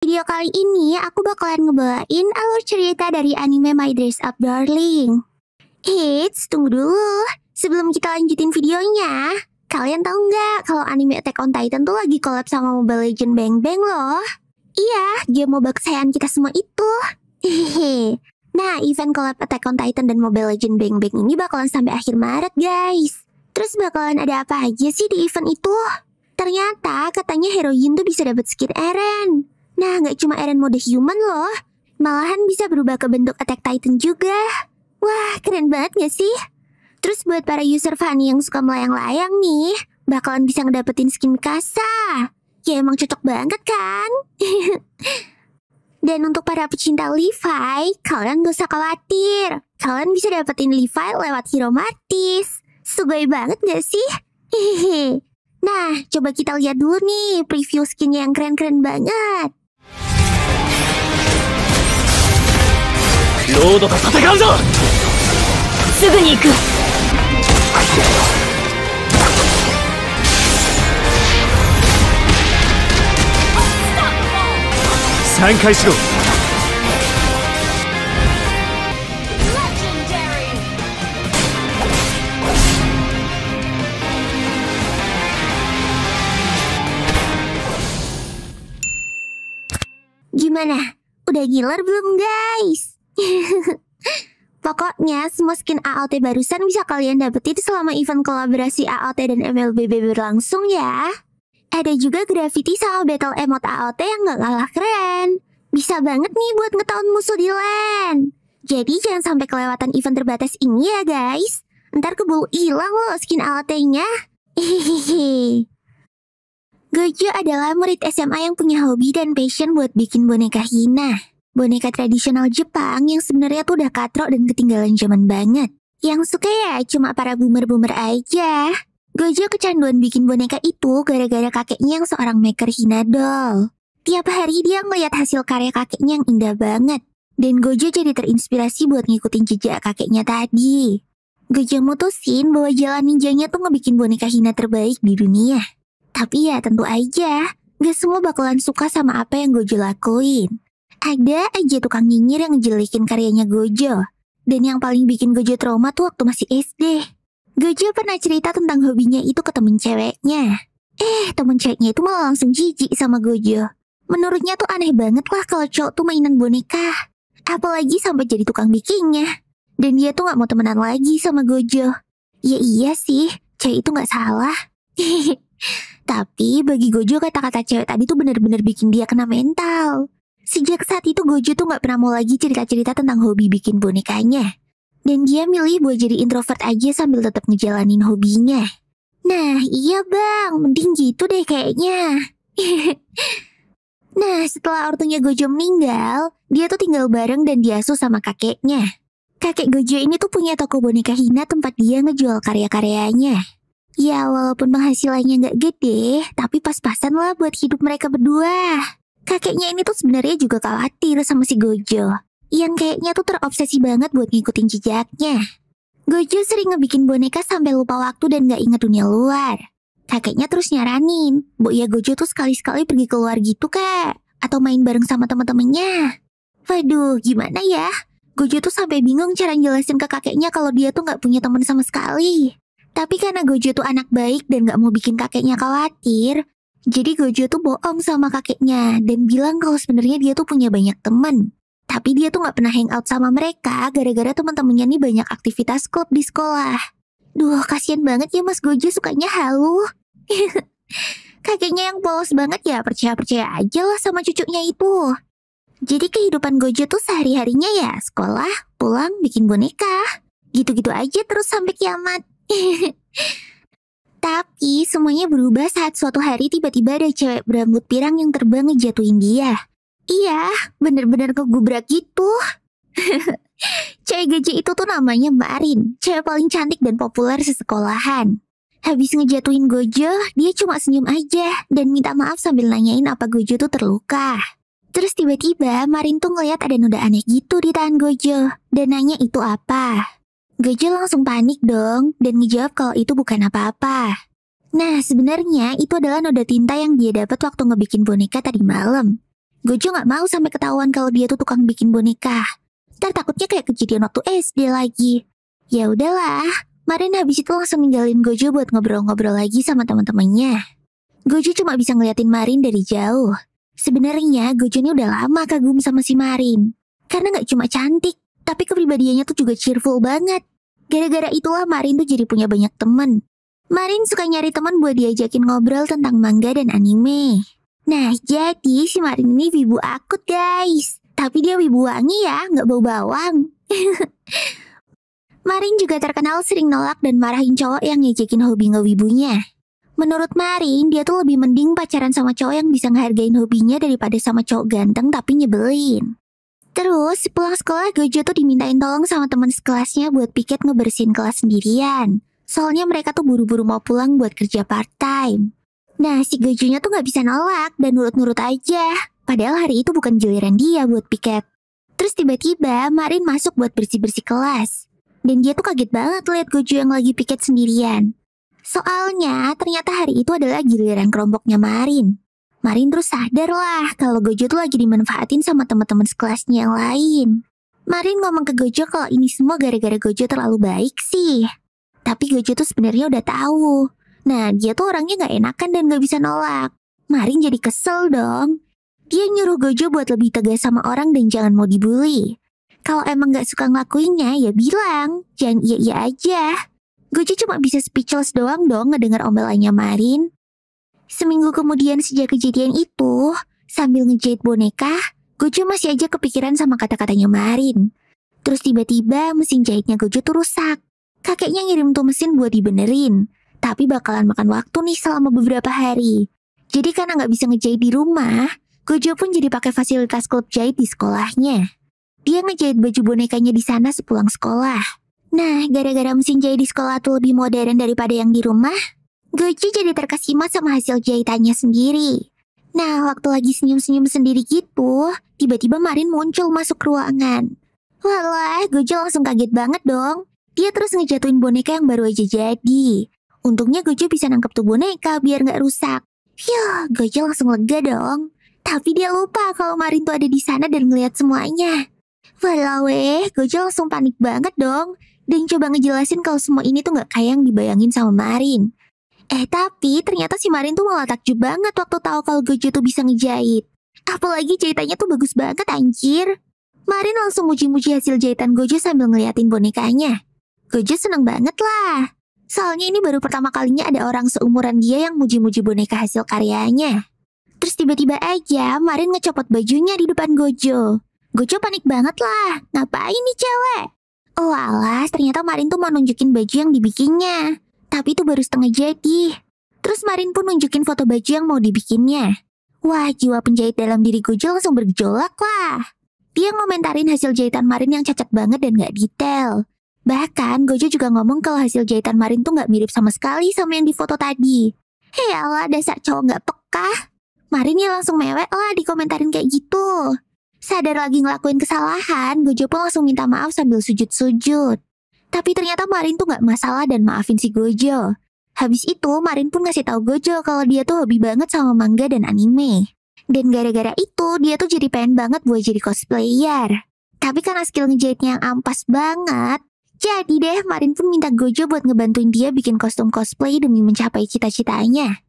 Video kali ini aku bakalan ngebawain alur cerita dari anime My Dress Up Darling. Eits, tunggu dulu. Sebelum kita lanjutin videonya, kalian tahu nggak kalau anime Attack on Titan tuh lagi collab sama Mobile Legends Bang Bang loh? Iya, game MOBA kesayangan kita semua itu. Hehehe. Nah, event collab Attack on Titan dan Mobile Legends Bang Bang ini bakalan sampai akhir Maret, guys. Terus bakalan ada apa aja sih di event itu? Ternyata katanya heroin tuh bisa dapat skin Eren. Nah, nggak cuma Eren mode human loh. Malahan bisa berubah ke bentuk Attack Titan juga. Wah, keren banget gak sih? Terus buat para user Fanny yang suka melayang-layang nih, bakalan bisa ngedapetin skin Mikasa. Ya emang cocok banget kan? Dan untuk para pecinta Levi, kalian gak usah khawatir. Kalian bisa dapetin Levi lewat Hero Martis. Sugoi banget gak sih? Hehehe. Nah, coba kita lihat dulu nih preview skinnya yang keren-keren banget. ロードと戦うぞ。すぐに行く。散開しろ。Gimana? Udah gilar belum, guys? Pokoknya semua skin AOT barusan bisa kalian dapetin selama event kolaborasi AOT dan MLBB berlangsung ya. Ada juga graffiti sama battle emote AOT yang gak kalah keren. Bisa banget nih buat ngetaun musuh di LAN. Jadi jangan sampai kelewatan event terbatas ini ya guys. Ntar keburu hilang loh skin AOT-nya. Hehehe. Gojo adalah murid SMA yang punya hobi dan passion buat bikin boneka Hina. Boneka tradisional Jepang yang sebenarnya tuh udah katrok dan ketinggalan zaman banget. Yang suka ya cuma para boomer-boomer aja. Gojo kecanduan bikin boneka itu gara-gara kakeknya yang seorang maker Hina doll. Tiap hari dia ngeliat hasil karya kakeknya yang indah banget. Dan Gojo jadi terinspirasi buat ngikutin jejak kakeknya tadi. Gojo mutusin bahwa jalan ninjanya tuh ngebikin boneka Hina terbaik di dunia. Tapi ya tentu aja, gak semua bakalan suka sama apa yang Gojo lakuin. Ada aja tukang nyinyir yang ngejelekin karyanya Gojo. Dan yang paling bikin Gojo trauma tuh waktu masih SD. Gojo pernah cerita tentang hobinya itu ke temen ceweknya. Temen ceweknya itu malah langsung jijik sama Gojo. Menurutnya tuh aneh banget lah kalau cowok tuh mainan boneka. Apalagi sampai jadi tukang bikinnya. Dan dia tuh gak mau temenan lagi sama Gojo. Ya iya sih, cewek itu gak salah. Tapi bagi Gojo kata-kata cewek tadi tuh bener-bener bikin dia kena mental. Sejak saat itu Gojo tuh gak pernah mau lagi cerita-cerita tentang hobi bikin bonekanya. Dan dia milih buat jadi introvert aja sambil tetap ngejalanin hobinya. Nah iya bang, mending gitu deh kayaknya. Nah setelah ortunya Gojo meninggal, dia tuh tinggal bareng dan diasuh sama kakeknya. Kakek Gojo ini tuh punya toko boneka Hina tempat dia ngejual karya-karyanya. Ya walaupun penghasilannya gak gede, tapi pas-pasan lah buat hidup mereka berdua. Kakeknya ini tuh sebenarnya juga khawatir sama si Gojo, yang kayaknya tuh terobsesi banget buat ngikutin jejaknya. Gojo sering ngebikin boneka sampai lupa waktu dan gak inget dunia luar. Kakeknya terus nyaranin, Bu ya Gojo tuh sekali-sekali pergi keluar gitu kak, atau main bareng sama temen-temennya. Waduh, gimana ya? Gojo tuh sampai bingung cara jelasin ke kakeknya kalau dia tuh gak punya teman sama sekali. Tapi karena Gojo tuh anak baik dan gak mau bikin kakeknya khawatir, jadi Gojo tuh bohong sama kakeknya dan bilang kalau sebenarnya dia tuh punya banyak temen. Tapi dia tuh gak pernah hangout sama mereka gara-gara teman-temannya nih banyak aktivitas klub di sekolah. Duh, kasian banget ya Mas Gojo sukanya halu. Kakeknya yang polos banget ya, percaya-percaya aja lah sama cucunya itu. Jadi kehidupan Gojo tuh sehari-harinya ya sekolah, pulang, bikin boneka. Gitu-gitu aja terus sampai kiamat. Tapi semuanya berubah saat suatu hari tiba-tiba ada cewek berambut pirang yang terbang ngejatuhin dia. Iya, bener-bener kegubrak gitu. Cewek gajah itu tuh namanya Marin, cewek paling cantik dan populer sesekolahan. Habis ngejatuhin Gojo, dia cuma senyum aja dan minta maaf sambil nanyain apa Gojo tuh terluka. Terus tiba-tiba Marin tuh ngeliat ada noda aneh gitu di tangan Gojo dan nanya itu apa. Gojo langsung panik dong dan ngejawab kalau itu bukan apa-apa. Nah, sebenarnya itu adalah noda tinta yang dia dapat waktu ngebikin boneka tadi malam. Gojo nggak mau sampai ketahuan kalau dia tuh tukang bikin boneka. Ntar takutnya kayak kejadian waktu SD lagi. Ya udahlah, Marin habis itu langsung ninggalin Gojo buat ngobrol-ngobrol lagi sama teman-temannya. Gojo cuma bisa ngeliatin Marin dari jauh. Sebenarnya Gojo ini udah lama kagum sama si Marin. Karena nggak cuma cantik, tapi kepribadiannya tuh juga cheerful banget. Gara-gara itulah Marin tuh jadi punya banyak teman. Marin suka nyari teman buat diajakin ngobrol tentang manga dan anime. Nah, jadi si Marin ini wibu akut guys. Tapi dia wibu wangi ya, nggak bau bawang. Marin juga terkenal sering nolak dan marahin cowok yang ngejekin hobi ngewibunya. Menurut Marin, dia tuh lebih mending pacaran sama cowok yang bisa ngehargain hobinya daripada sama cowok ganteng tapi nyebelin. Terus, pulang sekolah Gojo tuh dimintain tolong sama teman sekelasnya buat piket ngebersihin kelas sendirian. Soalnya mereka tuh buru-buru mau pulang buat kerja part-time. Nah, si Gojonya tuh nggak bisa nolak dan nurut-nurut aja. Padahal hari itu bukan giliran dia buat piket. Terus tiba-tiba Marin masuk buat bersih-bersih kelas. Dan dia tuh kaget banget lihat Gojo yang lagi piket sendirian. Soalnya ternyata hari itu adalah giliran kelompoknya Marin. Marin terus sadar lah kalau Gojo tuh lagi dimanfaatin sama teman-teman sekelasnya yang lain. Marin ngomong ke Gojo kalau ini semua gara-gara Gojo terlalu baik sih. Tapi Gojo tuh sebenarnya udah tahu. Nah, dia tuh orangnya gak enakan dan gak bisa nolak. Marin jadi kesel dong. Dia nyuruh Gojo buat lebih tegas sama orang dan jangan mau dibully. Kalau emang gak suka ngelakuinnya, ya bilang. Jangan iya-iya aja. Gojo cuma bisa speechless doang dong ngedengar omelannya Marin. Seminggu kemudian sejak kejadian itu, sambil ngejahit boneka, Gojo masih aja kepikiran sama kata-katanya Marin. Terus tiba-tiba mesin jahitnya Gojo tuh rusak. Kakeknya ngirim tuh mesin buat dibenerin. Tapi bakalan makan waktu nih selama beberapa hari. Jadi karena gak bisa ngejahit di rumah, Gojo pun jadi pakai fasilitas klub jahit di sekolahnya. Dia ngejahit baju bonekanya di sana sepulang sekolah. Nah, gara-gara mesin jahit di sekolah tuh lebih modern daripada yang di rumah, Gojo jadi terkesima sama hasil jahitannya sendiri. Nah, waktu lagi senyum-senyum sendiri gitu, tiba-tiba Marin muncul masuk ruangan. Walah, Gojo langsung kaget banget dong. Dia terus ngejatuhin boneka yang baru aja jadi. Untungnya Gojo bisa nangkep tuh boneka biar nggak rusak. Hyuh, Gojo langsung lega dong. Tapi dia lupa kalau Marin tuh ada di sana dan ngeliat semuanya. Walau Gojo langsung panik banget dong. Dan coba ngejelasin kalau semua ini tuh gak kayak yang dibayangin sama Marin. Tapi ternyata si Marin tuh malah takjub banget waktu tahu kalau Gojo tuh bisa ngejahit. Apalagi jahitannya tuh bagus banget anjir. Marin langsung muji-muji hasil jahitan Gojo sambil ngeliatin bonekanya. Gojo seneng banget lah. Soalnya ini baru pertama kalinya ada orang seumuran dia yang muji-muji boneka hasil karyanya. Terus tiba-tiba aja Marin ngecopot bajunya di depan Gojo. Gojo panik banget lah. Ngapain nih cewek? Oh alas, ternyata Marin tuh mau nunjukin baju yang dibikinnya. Tapi itu baru setengah jadi. Terus Marin pun nunjukin foto baju yang mau dibikinnya. Wah, jiwa penjahit dalam diri Gojo langsung bergejolak lah. Dia ngomentarin hasil jahitan Marin yang cacat banget dan gak detail. Bahkan Gojo juga ngomong kalau hasil jahitan Marin tuh gak mirip sama sekali sama yang di foto tadi. Hei Allah, dasar cowok gak peka. Marin ya langsung mewek lah dikomentarin kayak gitu. Sadar lagi ngelakuin kesalahan, Gojo pun langsung minta maaf sambil sujud-sujud. Tapi ternyata Marin tuh gak masalah dan maafin si Gojo. Habis itu Marin pun ngasih tahu Gojo kalau dia tuh hobi banget sama manga dan anime. Dan gara-gara itu dia tuh jadi pengen banget buat jadi cosplayer. Tapi karena skill ngejahitnya yang ampas banget, jadi deh Marin pun minta Gojo buat ngebantuin dia bikin kostum cosplay demi mencapai cita-citanya.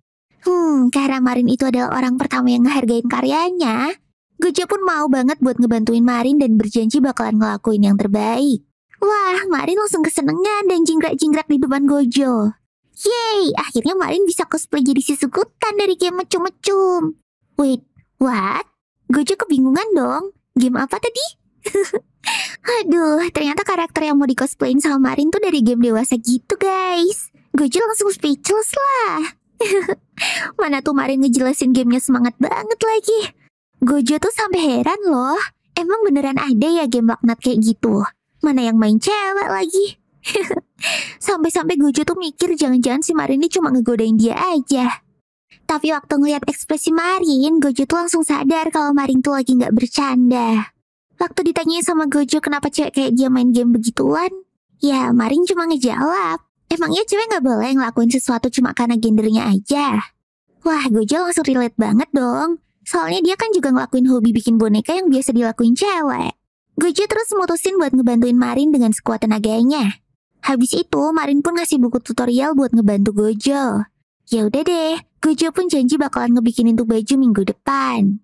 Karena Marin itu adalah orang pertama yang ngehargain karyanya, Gojo pun mau banget buat ngebantuin Marin dan berjanji bakalan ngelakuin yang terbaik. Wah, Marin langsung kesenengan dan jingkrak-jingkrak di depan Gojo. Yeay, akhirnya Marin bisa cosplay jadi si Sukutan dari game Mecum-Mecum. Wait, what? Gojo kebingungan dong. Game apa tadi? Aduh, ternyata karakter yang mau di cosplayin sama Marin tuh dari game dewasa gitu guys. Gojo langsung speechless lah. Mana tuh Marin ngejelasin gamenya semangat banget lagi. Gojo tuh sampai heran loh. Emang beneran ada ya game laknat kayak gitu? Mana yang main cewek lagi? Sampai-sampai Gojo tuh mikir jangan-jangan si Marin ini cuma ngegodain dia aja. Tapi waktu ngeliat ekspresi Marin, Gojo tuh langsung sadar kalau Marin tuh lagi gak bercanda. Waktu ditanyain sama Gojo kenapa cewek kayak dia main game begituan, ya Marin cuma ngejawab, emangnya cewek gak boleh ngelakuin sesuatu cuma karena gendernya aja? Wah, Gojo langsung relate banget dong. Soalnya dia kan juga ngelakuin hobi bikin boneka yang biasa dilakuin cewek. Gojo terus mutusin buat ngebantuin Marin dengan sekuat tenaganya. Habis itu, Marin pun ngasih buku tutorial buat ngebantu Gojo. Ya udah deh, Gojo pun janji bakalan ngebikinin tuh baju minggu depan.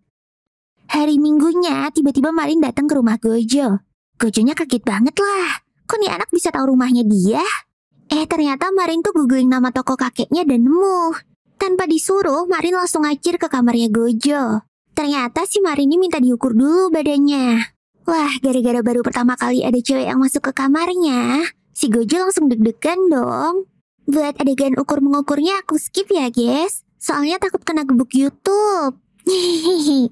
Hari Minggunya, tiba-tiba Marin datang ke rumah Gojo. Gojonya kaget banget lah. Kok nih anak bisa tahu rumahnya dia? Ternyata Marin tuh googling nama toko kakeknya dan nemu. Tanpa disuruh, Marin langsung ngacir ke kamarnya Gojo. Ternyata si Marin ini minta diukur dulu badannya. Wah, gara-gara baru pertama kali ada cewek yang masuk ke kamarnya, si Gojo langsung deg-degan dong. Buat adegan ukur-mengukurnya aku skip ya guys, soalnya takut kena gebuk YouTube. Hehehe.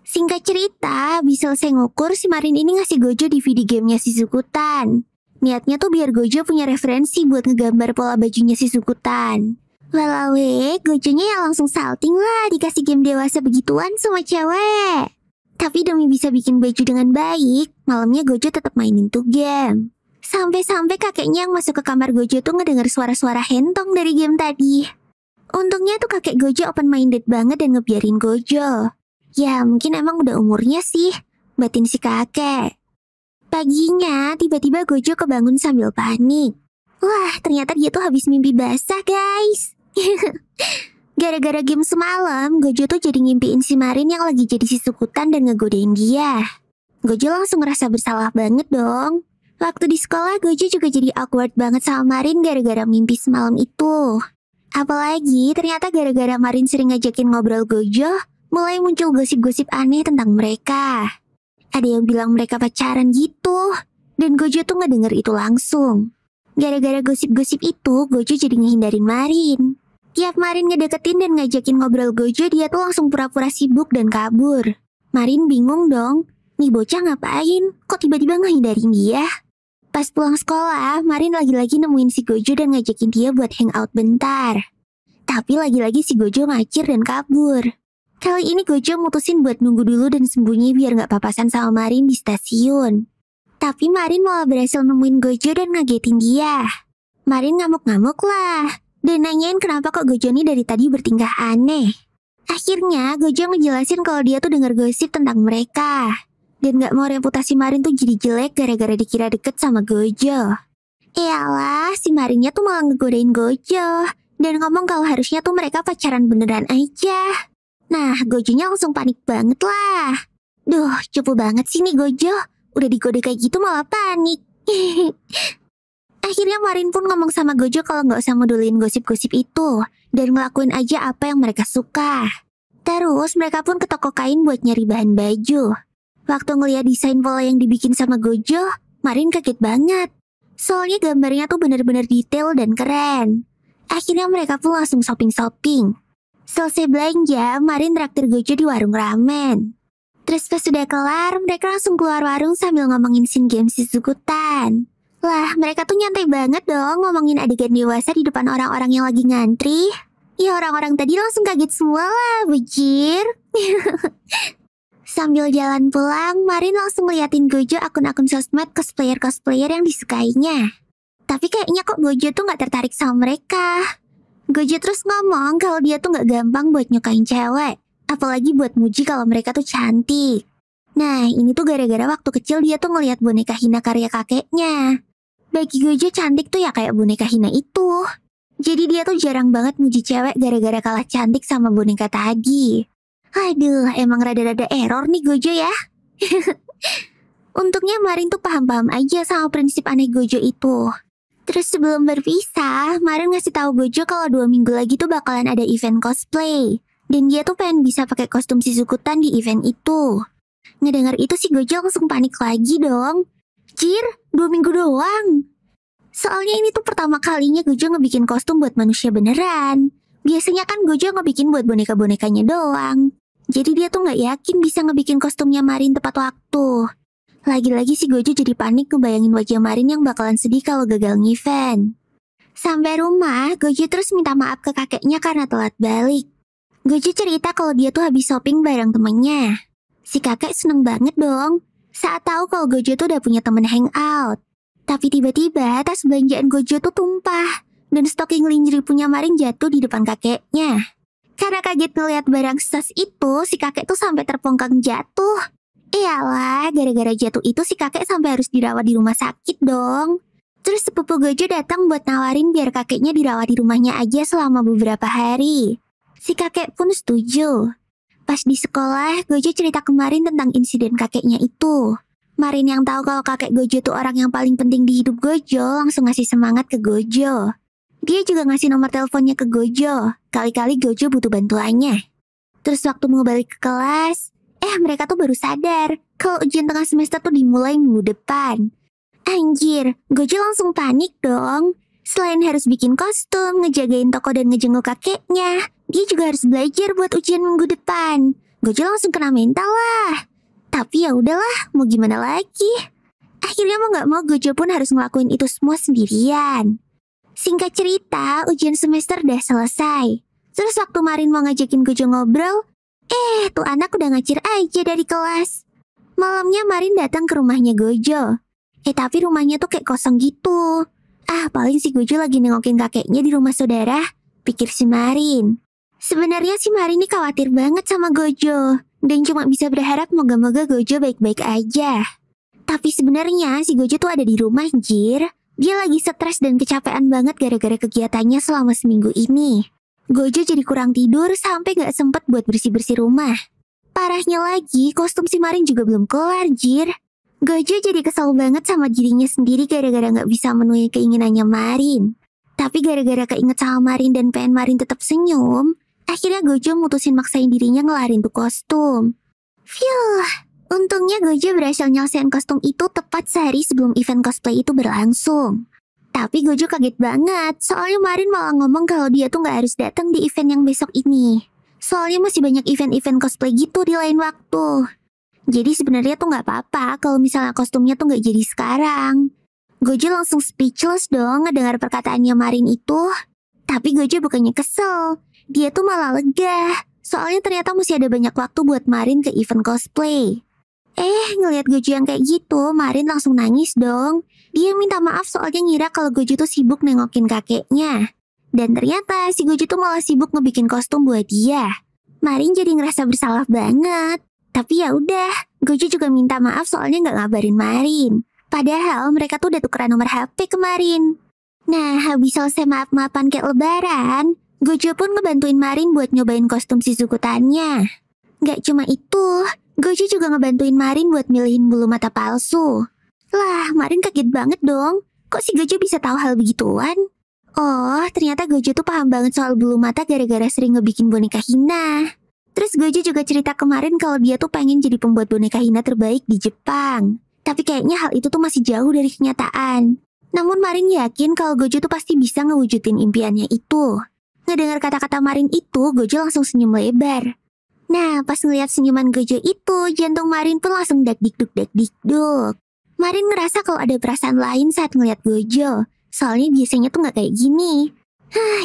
Singkat cerita, bisa selesai ngukur, si Marin ini ngasih Gojo DVD gamenya si Sukutan. Niatnya tuh biar Gojo punya referensi buat ngegambar pola bajunya si Sukutan. Walawe, Gojonya ya langsung salting lah dikasih game dewasa begituan sama cewek. Tapi demi bisa bikin baju dengan baik, malamnya Gojo tetap mainin tuh game. Sampai-sampai kakeknya yang masuk ke kamar Gojo tuh ngedenger suara-suara hentong dari game tadi. Untungnya tuh kakek Gojo open-minded banget dan ngebiarin Gojo. Ya mungkin emang udah umurnya sih, batin si kakek. Paginya, tiba-tiba Gojo kebangun sambil panik. Wah, ternyata dia tuh habis mimpi basah guys. Gara-gara game semalam, Gojo tuh jadi ngimpiin si Marin yang lagi jadi si Sukutan dan ngegodain dia. Gojo langsung ngerasa bersalah banget dong. Waktu di sekolah, Gojo juga jadi awkward banget sama Marin gara-gara mimpi semalam itu. Apalagi ternyata gara-gara Marin sering ngajakin ngobrol Gojo, mulai muncul gosip-gosip aneh tentang mereka. Ada yang bilang mereka pacaran gitu, dan Gojo tuh ngedenger itu langsung. Gara-gara gosip-gosip itu, Gojo jadi ngehindarin Marin. Tiap Marin ngedeketin dan ngajakin ngobrol Gojo, dia tuh langsung pura-pura sibuk dan kabur. Marin bingung dong, nih bocah ngapain? Kok tiba-tiba ngehindarin dia? Pas pulang sekolah, Marin lagi-lagi nemuin si Gojo dan ngajakin dia buat hangout bentar. Tapi lagi-lagi si Gojo ngacir dan kabur. Kali ini Gojo mutusin buat nunggu dulu dan sembunyi biar gak papasan sama Marin di stasiun. Tapi Marin malah berhasil nemuin Gojo dan ngagetin dia. Marin ngamuk-ngamuk lah. Dan nanyain kenapa kok Gojo ini dari tadi bertingkah aneh. Akhirnya Gojo ngejelasin kalau dia tuh denger gosip tentang mereka. Dan gak mau reputasi Marin tuh jadi jelek gara-gara dikira deket sama Gojo. Iyalah, si Marinnya tuh malah ngegodain Gojo. Dan ngomong kalau harusnya tuh mereka pacaran beneran aja. Nah, Gojonya langsung panik banget lah. Duh, cupu banget sih nih Gojo. Udah digoda kayak gitu malah panik. Akhirnya Marin pun ngomong sama Gojo kalau nggak usah modulin gosip-gosip itu dan ngelakuin aja apa yang mereka suka. Terus mereka pun ke toko kain buat nyari bahan baju. Waktu ngeliat desain pola yang dibikin sama Gojo, Marin kaget banget. Soalnya gambarnya tuh bener-bener detail dan keren. Akhirnya mereka pun langsung shopping-shopping. Selesai belanja, Marin traktir Gojo di warung ramen. Terus pas sudah kelar, mereka langsung keluar warung sambil ngomongin scene game si Sukutan. Lah, mereka tuh nyantai banget dong ngomongin adegan dewasa di depan orang-orang yang lagi ngantri. Ya orang-orang tadi langsung kaget semua lah, bujir. Sambil jalan pulang, Marin langsung ngeliatin Gojo akun-akun sosmed cosplayer-cosplayer yang disukainya. Tapi kayaknya kok Gojo tuh gak tertarik sama mereka. Gojo terus ngomong kalau dia tuh gak gampang buat nyukain cewek. Apalagi buat muji kalau mereka tuh cantik. Nah, ini tuh gara-gara waktu kecil dia tuh ngeliat boneka Hina karya kakeknya. Bagi Gojo cantik tuh ya kayak boneka Hina itu. Jadi dia tuh jarang banget muji cewek gara-gara kalah cantik sama boneka tadi. Aduh, emang rada-rada error nih Gojo ya. Untungnya Marin tuh paham-paham aja sama prinsip aneh Gojo itu. Terus sebelum berpisah, Marin ngasih tahu Gojo kalau 2 minggu lagi tuh bakalan ada event cosplay. Dan dia tuh pengen bisa pakai kostum si Sukutan di event itu. Ngedengar itu si Gojo langsung panik lagi dong. Jir, 2 minggu doang. Soalnya ini tuh pertama kalinya Gojo ngebikin kostum buat manusia beneran. Biasanya kan Gojo ngebikin buat boneka-bonekanya doang. Jadi dia tuh gak yakin bisa ngebikin kostumnya Marin tepat waktu. Lagi-lagi si Gojo jadi panik ngebayangin wajah Marin yang bakalan sedih kalau gagal ngevent. Sampai rumah, Gojo terus minta maaf ke kakeknya karena telat balik. Gojo cerita kalau dia tuh habis shopping bareng temennya. Si kakek seneng banget dong saat tahu kalau Gojo tuh udah punya temen hangout. Tapi tiba-tiba tas belanjaan Gojo tuh tumpah dan stocking lingerie punya Marin jatuh di depan kakeknya. Karena kaget ngeliat barang sas itu, si kakek tuh sampai terpongkang jatuh. Iyalah, gara-gara jatuh itu si kakek sampai harus dirawat di rumah sakit dong. Terus sepupu Gojo datang buat nawarin biar kakeknya dirawat di rumahnya aja selama beberapa hari. Si kakek pun setuju. Pas di sekolah, Gojo cerita kemarin tentang insiden kakeknya itu. Marin yang tahu kalau kakek Gojo tuh orang yang paling penting di hidup Gojo langsung ngasih semangat ke Gojo. Dia juga ngasih nomor teleponnya ke Gojo. Kali-kali Gojo butuh bantuannya. Terus waktu mau balik ke kelas, mereka tuh baru sadar kalau ujian tengah semester tuh dimulai minggu depan. Anjir, Gojo langsung panik dong. Selain harus bikin kostum, ngejagain toko dan ngejenguk kakeknya, dia juga harus belajar buat ujian minggu depan. Gojo langsung kena mental lah. Tapi ya udahlah, mau gimana lagi? Akhirnya mau gak mau Gojo pun harus ngelakuin itu semua sendirian. Singkat cerita, ujian semester udah selesai. Terus waktu Marin mau ngajakin Gojo ngobrol, tuh anak udah ngacir aja dari kelas. Malamnya Marin datang ke rumahnya Gojo. Tapi rumahnya tuh kayak kosong gitu. Paling si Gojo lagi nengokin kakeknya di rumah saudara, pikir si Marin. Sebenarnya si Marin ini khawatir banget sama Gojo, dan cuma bisa berharap moga-moga Gojo baik-baik aja. Tapi sebenarnya si Gojo tuh ada di rumah, anjir. Dia lagi stres dan kecapean banget gara-gara kegiatannya selama seminggu ini. Gojo jadi kurang tidur sampai gak sempet buat bersih-bersih rumah. Parahnya lagi, kostum si Marin juga belum kelar, jir. Gojo jadi kesal banget sama dirinya sendiri gara-gara gak bisa menuhi keinginannya Marin. Tapi gara-gara keinget sama Marin dan pengen Marin tetap senyum, akhirnya Gojo mutusin maksain dirinya ngelarin tuh kostum. Phew. Untungnya Gojo berhasil nyelesain kostum itu tepat sehari sebelum event cosplay itu berlangsung. Tapi Gojo kaget banget, soalnya Marin malah ngomong kalau dia tuh gak harus datang di event yang besok ini. Soalnya masih banyak event-event cosplay gitu di lain waktu. Jadi sebenarnya tuh gak apa-apa kalau misalnya kostumnya tuh gak jadi sekarang. Gojo langsung speechless dong ngedengar perkataannya Marin itu. Tapi Gojo bukannya kesel, dia tuh malah lega. Soalnya ternyata masih ada banyak waktu buat Marin ke event cosplay. Ngelihat Gojo yang kayak gitu, Marin langsung nangis dong. Dia minta maaf soalnya ngira kalau Gojo tuh sibuk nengokin kakeknya. Dan ternyata si Gojo tuh malah sibuk ngebikin kostum buat dia. Marin jadi ngerasa bersalah banget. Tapi ya udah, Gojo juga minta maaf soalnya nggak ngabarin Marin. Padahal mereka tuh udah tukeran nomor HP kemarin. Nah, habis selesai maaf-maafan kayak lebaran, Gojo pun ngebantuin Marin buat nyobain kostum si Zukutannya. Gak cuma itu, Gojo juga ngebantuin Marin buat milihin bulu mata palsu. Lah, Marin kaget banget dong. Kok si Gojo bisa tahu hal begituan? Oh, ternyata Gojo tuh paham banget soal bulu mata gara-gara sering ngebikin boneka Hina. Terus Gojo juga cerita kemarin kalau dia tuh pengen jadi pembuat boneka Hina terbaik di Jepang. Tapi kayaknya hal itu tuh masih jauh dari kenyataan. Namun Marin yakin kalau Gojo tuh pasti bisa ngewujudin impiannya itu. Ngedengar kata-kata Marin itu, Gojo langsung senyum lebar. Nah, pas ngeliat senyuman Gojo itu, jantung Marin pun langsung dak-dik-duk. Marin ngerasa kalau ada perasaan lain saat ngeliat Gojo. Soalnya biasanya tuh gak kayak gini.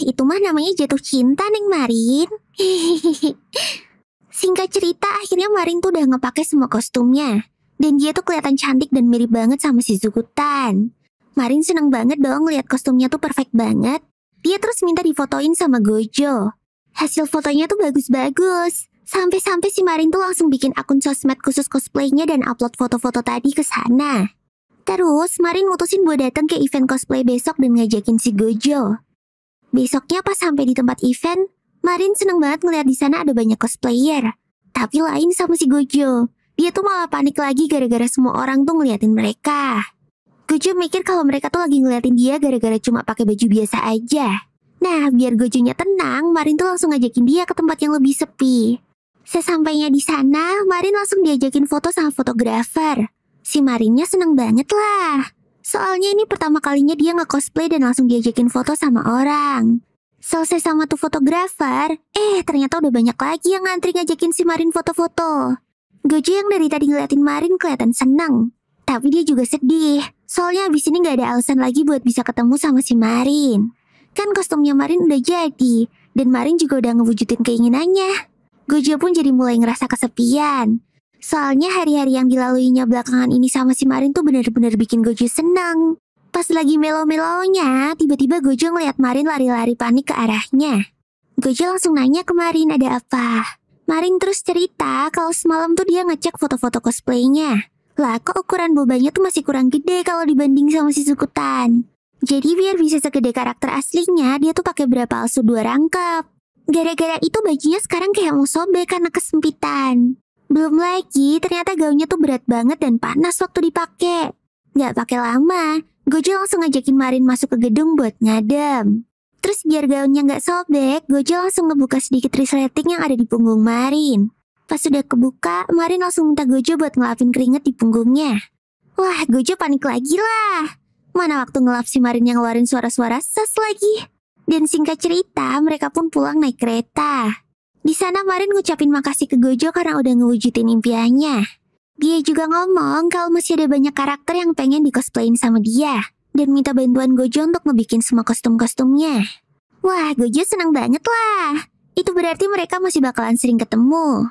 Itu mah namanya jatuh cinta, Neng Marin. Singkat cerita, akhirnya Marin tuh udah ngepake semua kostumnya. Dan dia tuh kelihatan cantik dan mirip banget sama si Zukutan. Marin seneng banget dong lihat kostumnya tuh perfect banget. Dia terus minta difotoin sama Gojo. Hasil fotonya tuh bagus-bagus. Sampai-sampai si Marin tuh langsung bikin akun sosmed khusus cosplaynya dan upload foto-foto tadi ke sana. Terus Marin mutusin buat datang ke event cosplay besok dan ngajakin si Gojo. Besoknya pas sampai di tempat event, Marin seneng banget ngeliat di sana ada banyak cosplayer. Tapi lain sama si Gojo. Dia tuh malah panik lagi gara-gara semua orang tuh ngeliatin mereka. Gojo mikir kalau mereka tuh lagi ngeliatin dia gara-gara cuma pakai baju biasa aja. Nah, biar Gojonya tenang, Marin tuh langsung ngajakin dia ke tempat yang lebih sepi. Sesampainya di sana, Marin langsung diajakin foto sama fotografer. Si Marinnya seneng banget lah. Soalnya ini pertama kalinya dia nge-cosplay dan langsung diajakin foto sama orang. Selesai sama tuh fotografer, ternyata udah banyak lagi yang ngantri ngajakin si Marin foto-foto. Gojo yang dari tadi ngeliatin Marin kelihatan seneng. Tapi dia juga sedih, soalnya abis ini gak ada alasan lagi buat bisa ketemu sama si Marin. Kan kostumnya Marin udah jadi, dan Marin juga udah ngewujudin keinginannya. Gojo pun jadi mulai ngerasa kesepian. Soalnya hari-hari yang dilaluinya belakangan ini sama si Marin tuh bener-bener bikin Gojo seneng. Pas lagi melo-melonya, tiba-tiba Gojo ngeliat Marin lari-lari panik ke arahnya. Gojo langsung nanya ke Marin ada apa. Marin terus cerita kalau semalam tuh dia ngecek foto-foto cosplaynya. Lah kok ukuran bobanya tuh masih kurang gede kalau dibanding sama si Sukutan. Jadi biar bisa segede karakter aslinya, dia tuh pakai bra palsu 2 rangkap. Gara-gara itu bajunya sekarang kayak mau sobek karena kesempitan. Belum lagi ternyata gaunnya tuh berat banget dan panas waktu dipakai. Gak pakai lama, Gojo langsung ngajakin Marin masuk ke gedung buat ngadem. Terus biar gaunnya gak sobek, Gojo langsung ngebuka sedikit resleting yang ada di punggung Marin. Pas sudah kebuka, Marin langsung minta Gojo buat ngelapin keringet di punggungnya. Wah, Gojo panik lagi lah. Mana waktu ngelap si Marin yang ngeluarin suara-suara ses lagi. Dan singkat cerita, mereka pun pulang naik kereta. Di sana Marin ngucapin makasih ke Gojo karena udah ngewujudin impiannya. Dia juga ngomong kalau masih ada banyak karakter yang pengen di-cosplayin sama dia. Dan minta bantuan Gojo untuk ngebikin semua kostum-kostumnya. Wah, Gojo senang banget lah. Itu berarti mereka masih bakalan sering ketemu.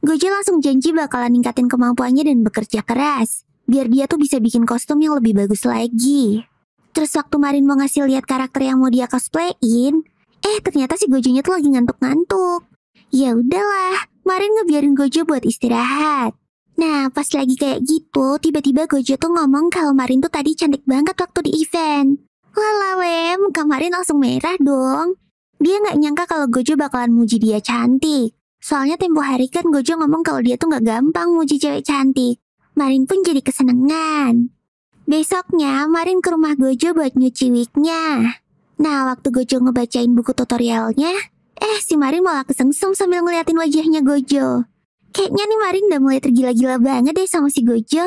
Gojo langsung janji bakalan ningkatin kemampuannya dan bekerja keras. Biar dia tuh bisa bikin kostum yang lebih bagus lagi. Terus waktu Marin mau ngasih lihat karakter yang mau dia cosplayin, ternyata si Gojonya tuh lagi ngantuk-ngantuk. Ya udahlah, Marin ngebiarin Gojo buat istirahat. Nah, pas lagi kayak gitu, tiba-tiba Gojo tuh ngomong kalau Marin tuh tadi cantik banget waktu di event. Walah muka Marin langsung merah dong. Dia gak nyangka kalau Gojo bakalan muji dia cantik. Soalnya tempo hari kan Gojo ngomong kalau dia tuh gak gampang muji cewek cantik. Marin pun jadi kesenengan. Besoknya, Marin ke rumah Gojo buat nyuci wignya. Nah, waktu Gojo ngebacain buku tutorialnya, si Marin malah kesengsem sambil ngeliatin wajahnya Gojo. Kayaknya nih Marin udah mulai tergila-gila banget deh sama si Gojo.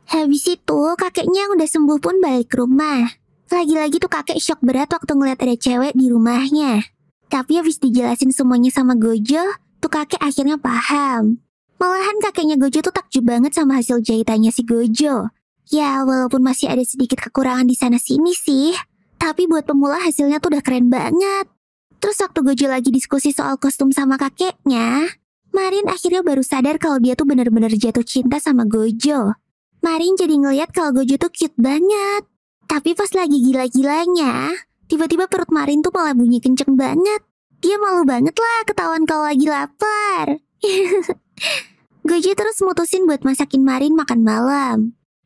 Habis itu, kakeknya yang udah sembuh pun balik ke rumah. Lagi-lagi tuh kakek shock berat waktu ngeliat ada cewek di rumahnya. Tapi habis dijelasin semuanya sama Gojo, tuh kakek akhirnya paham. Malahan kakeknya Gojo tuh takjub banget sama hasil jahitannya si Gojo. Ya, walaupun masih ada sedikit kekurangan di sana-sini sih, tapi buat pemula hasilnya tuh udah keren banget. Terus waktu Gojo lagi diskusi soal kostum sama kakeknya, Marin akhirnya baru sadar kalau dia tuh bener-bener jatuh cinta sama Gojo. Marin jadi ngeliat kalau Gojo tuh cute banget. Tapi pas lagi gila-gilanya, tiba-tiba perut Marin tuh malah bunyi kenceng banget. Dia malu banget lah ketahuan kalau lagi lapar. Gojo terus mutusin buat masakin Marin makan malam.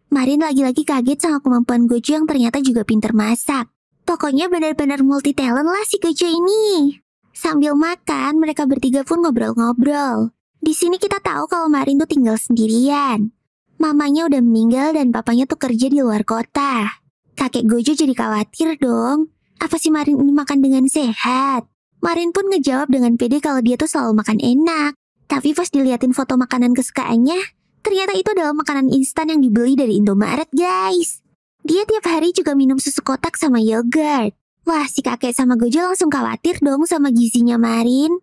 Marin lagi-lagi kaget sama kemampuan Gojo yang ternyata juga pinter masak. Pokoknya benar-benar multi talent lah si Gojo ini. Sambil makan, mereka bertiga pun ngobrol-ngobrol. Di sini kita tahu kalau Marin tuh tinggal sendirian. Mamanya udah meninggal dan papanya tuh kerja di luar kota. Kakek Gojo jadi khawatir dong. Apa si Marin ini makan dengan sehat? Marin pun ngejawab dengan pede kalau dia tuh selalu makan enak. Tapi pas diliatin foto makanan kesukaannya, ternyata itu adalah makanan instan yang dibeli dari Indomaret, guys. Dia tiap hari juga minum susu kotak sama yogurt. Wah, si kakek sama Gojo langsung khawatir dong sama gizinya Marin.